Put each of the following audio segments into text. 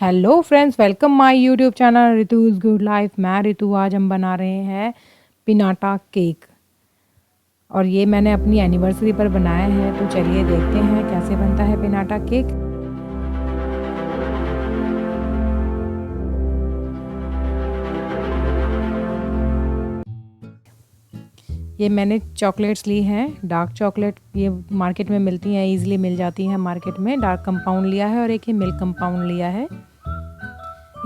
Hello friends, welcome my YouTube channel Ritu's good life. मैं रितु। आज हम बना रहे हैं पिनाटा केक और ये मैंने अपनी एनिवर्सरी पर बनाया है। तो चलिए देखते हैं कैसे बनता है पिनाटा केक। ये मैंने चॉकलेट्स ली हैं, डार्क चॉकलेट। ये मार्केट में मिलती हैं, इजीली मिल जाती हैं मार्केट में। डार्क कंपाउंड लिया है और एक ये मिल्क कंपाउंड लिया है।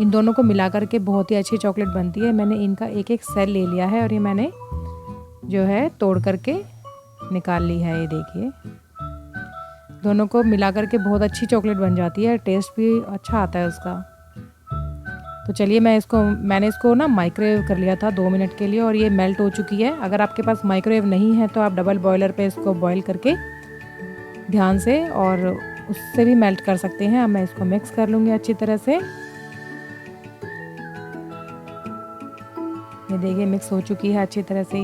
इन दोनों को मिला करके बहुत ही अच्छी चॉकलेट बनती है। मैंने इनका एक एक सेल ले लिया है और ये मैंने जो है तोड़ करके निकाल ली है। ये देखिए, दोनों को मिला करके बहुत अच्छी चॉकलेट बन जाती है, टेस्ट भी अच्छा आता है उसका। तो चलिए मैंने इसको ना माइक्रोवेव कर लिया था 2 मिनट के लिए और ये मेल्ट हो चुकी है। अगर आपके पास माइक्रोवेव नहीं है तो आप डबल बॉयलर पे इसको बॉईल करके ध्यान से और उससे भी मेल्ट कर सकते हैं। अब मैं इसको मिक्स कर लूँगी अच्छी तरह से। ये देखिए मिक्स हो चुकी है अच्छी तरह से।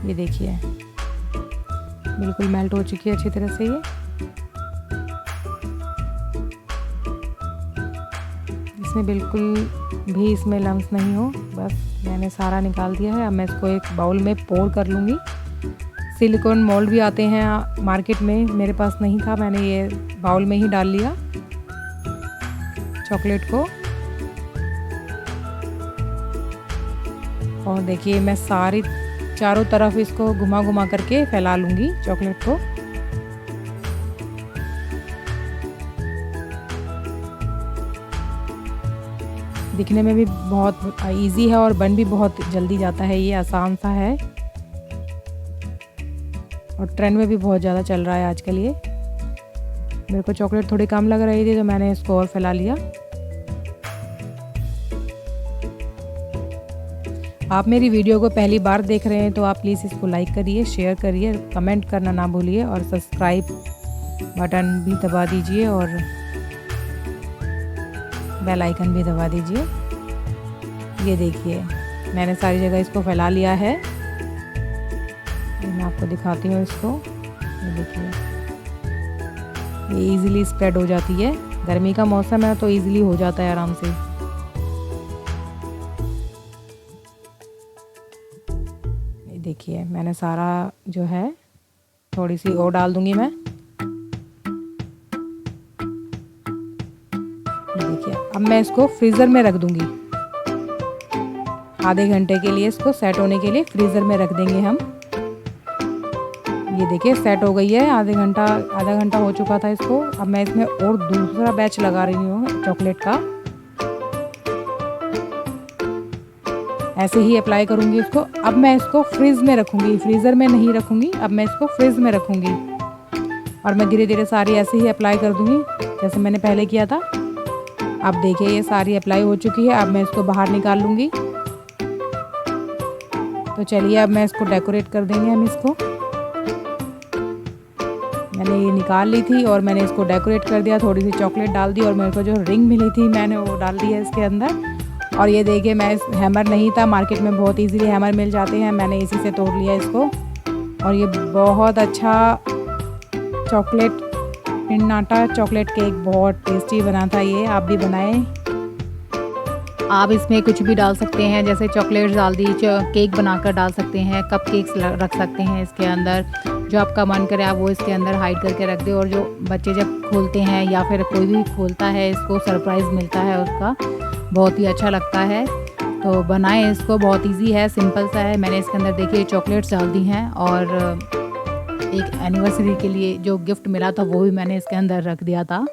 ये देखिए बिल्कुल मेल्ट हो चुकी है अच्छी तरह से। ये इसमें बिल्कुल भी इसमें लम्स नहीं हो, बस मैंने सारा निकाल दिया है। अब मैं इसको एक बाउल में पोर कर लूँगी। सिलिकॉन मोल्ड भी आते हैं मार्केट में, मेरे पास नहीं था, मैंने ये बाउल में ही डाल लिया चॉकलेट को। और देखिए मैं सारी चारों तरफ इसको घुमा घुमा करके फैला लूँगी चॉकलेट को। दिखने में भी बहुत इजी है और बन भी बहुत जल्दी जाता है। ये आसान सा है और ट्रेंड में भी बहुत ज़्यादा चल रहा है आजकल। ये मेरे को चॉकलेट थोड़ी कम लग रही थी तो मैंने इसको और फैला लिया। आप मेरी वीडियो को पहली बार देख रहे हैं तो आप प्लीज़ इसको लाइक करिए, शेयर करिए, कमेंट करना ना भूलिए और सब्सक्राइब बटन भी दबा दीजिए और बेल आइकन भी दबा दीजिए। ये देखिए मैंने सारी जगह इसको फैला लिया है। मैं आपको दिखाती हूँ इसको। ये देखिए ये इजीली स्प्रेड हो जाती है। गर्मी का मौसम है तो इजीली हो जाता है आराम से। ये देखिए मैंने सारा जो है थोड़ी सी और डाल दूंगी मैं। ये देखिए अब मैं इसको फ्रीज़र में रख दूंगी आधे घंटे के लिए। इसको सेट होने के लिए फ्रीज़र में रख देंगे हम। ये देखिए सेट हो गई है, आधा घंटा हो चुका था इसको। अब मैं इसमें और दूसरा बैच लगा रही हूँ चॉकलेट का। ऐसे ही अप्लाई करूँगी इसको। अब मैं इसको फ्रिज में रखूँगी, फ्रीज़र में नहीं रखूँगी। अब मैं इसको फ्रिज में रखूँगी और मैं धीरे धीरे सारी ऐसे ही अप्लाई कर दूँगी जैसे मैंने पहले किया था। अब देखिए ये सारी अप्लाई हो चुकी है। अब मैं इसको बाहर निकाल लूँगी। तो चलिए अब मैं इसको डेकोरेट कर देंगे हम इसको। मैंने ये निकाल ली थी और मैंने इसको डेकोरेट कर दिया, थोड़ी सी चॉकलेट डाल दी और मेरे को जो रिंग मिली थी मैंने वो डाल दी है इसके अंदर। और ये देखिए मैं इस हैमर नहीं था, मार्केट में बहुत इजीली हैमर मिल जाते हैं, मैंने इसी से तोड़ लिया इसको। और ये बहुत अच्छा चॉकलेट पिनाटा चॉकलेट केक बहुत टेस्टी बना था। ये आप भी बनाएं। आप इसमें कुछ भी डाल सकते हैं, जैसे चॉकलेट्स डाल दी, केक बनाकर डाल सकते हैं, कप केक्स रख सकते हैं इसके अंदर। जो आपका मन करे आप वो इसके अंदर हाइड करके रख दे। और जो बच्चे जब खोलते हैं या फिर कोई भी खोलता है इसको सरप्राइज़ मिलता है उसका, बहुत ही अच्छा लगता है। तो बनाएं इसको, बहुत इजी है, सिंपल सा है। मैंने इसके अंदर देखिए चॉकलेट्स डाल दी हैं और एक एनिवर्सरी के लिए जो गिफ्ट मिला था वो भी मैंने इसके अंदर रख दिया था।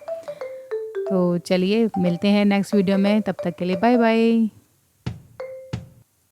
तो चलिए मिलते हैं नेक्स्ट वीडियो में, तब तक के लिए बाय बाय।